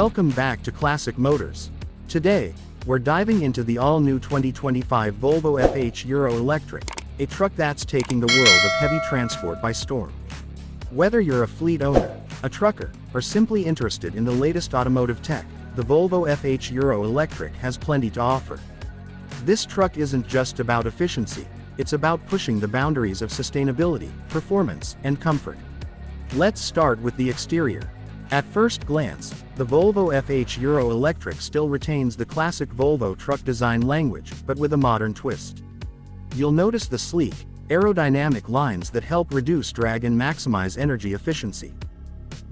Welcome back to Classic Motors. Today, we're diving into the all-new 2025 Volvo FH Electric, a truck that's taking the world of heavy transport by storm. Whether you're a fleet owner, a trucker, or simply interested in the latest automotive tech, the Volvo FH Electric has plenty to offer. This truck isn't just about efficiency, it's about pushing the boundaries of sustainability, performance, and comfort. Let's start with the exterior. At first glance, the Volvo FH Electric still retains the classic Volvo truck design language, but with a modern twist. You'll notice the sleek, aerodynamic lines that help reduce drag and maximize energy efficiency.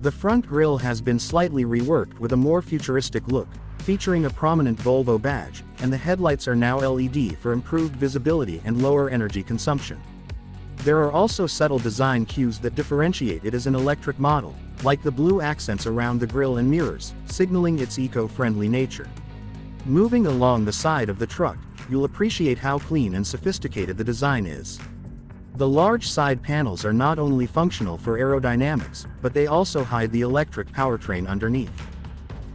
The front grille has been slightly reworked with a more futuristic look, featuring a prominent Volvo badge, and the headlights are now LED for improved visibility and lower energy consumption. There are also subtle design cues that differentiate it as an electric model, like the blue accents around the grille and mirrors, signaling its eco-friendly nature. Moving along the side of the truck, you'll appreciate how clean and sophisticated the design is. The large side panels are not only functional for aerodynamics, but they also hide the electric powertrain underneath.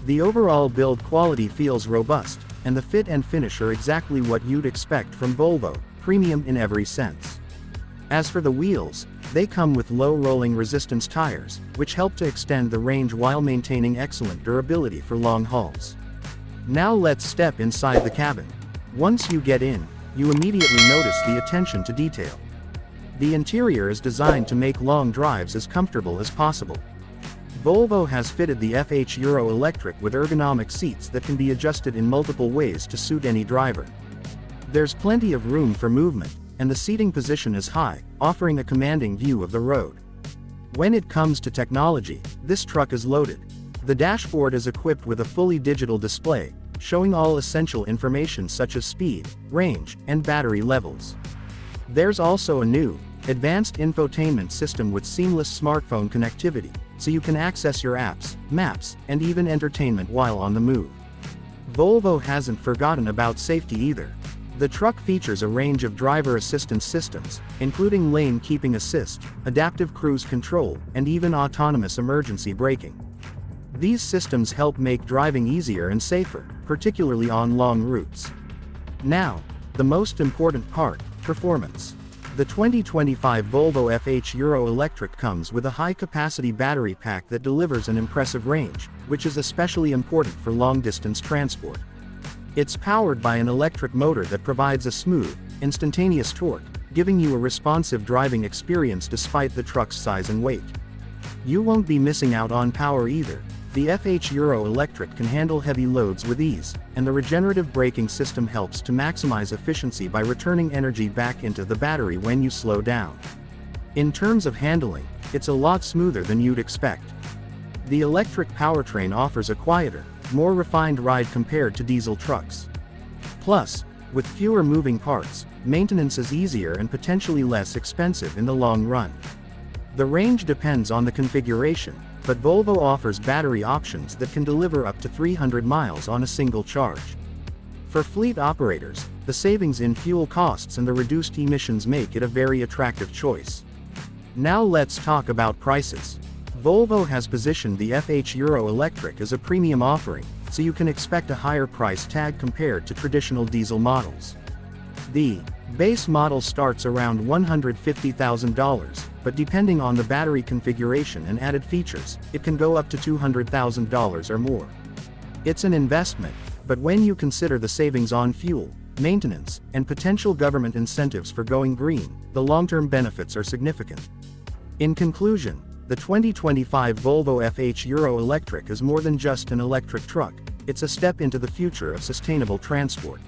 The overall build quality feels robust, and the fit and finish are exactly what you'd expect from Volvo, premium in every sense. As for the wheels, they come with low rolling resistance tires, which help to extend the range while maintaining excellent durability for long hauls. Now let's step inside the cabin. Once you get in, you immediately notice the attention to detail. The interior is designed to make long drives as comfortable as possible. Volvo has fitted the FH Electric with ergonomic seats that can be adjusted in multiple ways to suit any driver. There's plenty of room for movement, and the seating position is high, offering a commanding view of the road. When it comes to technology, this truck is loaded. The dashboard is equipped with a fully digital display, showing all essential information such as speed, range, and battery levels. There's also a new, advanced infotainment system with seamless smartphone connectivity, so you can access your apps, maps, and even entertainment while on the move. Volvo hasn't forgotten about safety either. The truck features a range of driver assistance systems, including lane keeping assist, adaptive cruise control, and even autonomous emergency braking. These systems help make driving easier and safer, particularly on long routes. Now, the most important part, performance. The 2025 Volvo FH Electric comes with a high-capacity battery pack that delivers an impressive range, which is especially important for long-distance transport. It's powered by an electric motor that provides a smooth, instantaneous torque, giving you a responsive driving experience despite the truck's size and weight. You won't be missing out on power either. The FH Electric can handle heavy loads with ease, and the regenerative braking system helps to maximize efficiency by returning energy back into the battery when you slow down. In terms of handling, it's a lot smoother than you'd expect. The electric powertrain offers a quieter, more refined ride compared to diesel trucks. Plus, with fewer moving parts, maintenance is easier and potentially less expensive in the long run. The range depends on the configuration, but Volvo offers battery options that can deliver up to 300 miles on a single charge. For fleet operators, the savings in fuel costs and the reduced emissions make it a very attractive choice. Now let's talk about prices. Volvo has positioned the FH Electric as a premium offering, so you can expect a higher price tag compared to traditional diesel models. The base model starts around $150,000, but depending on the battery configuration and added features, it can go up to $200,000 or more. It's an investment, but when you consider the savings on fuel, maintenance, and potential government incentives for going green, the long-term benefits are significant. In conclusion, the 2025 Volvo FH Electric is more than just an electric truck, it's a step into the future of sustainable transport.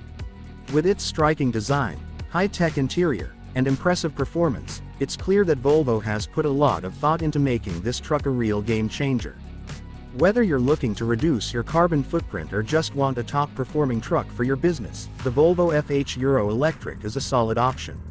With its striking design, high-tech interior, and impressive performance, it's clear that Volvo has put a lot of thought into making this truck a real game-changer. Whether you're looking to reduce your carbon footprint or just want a top-performing truck for your business, the Volvo FH Electric is a solid option.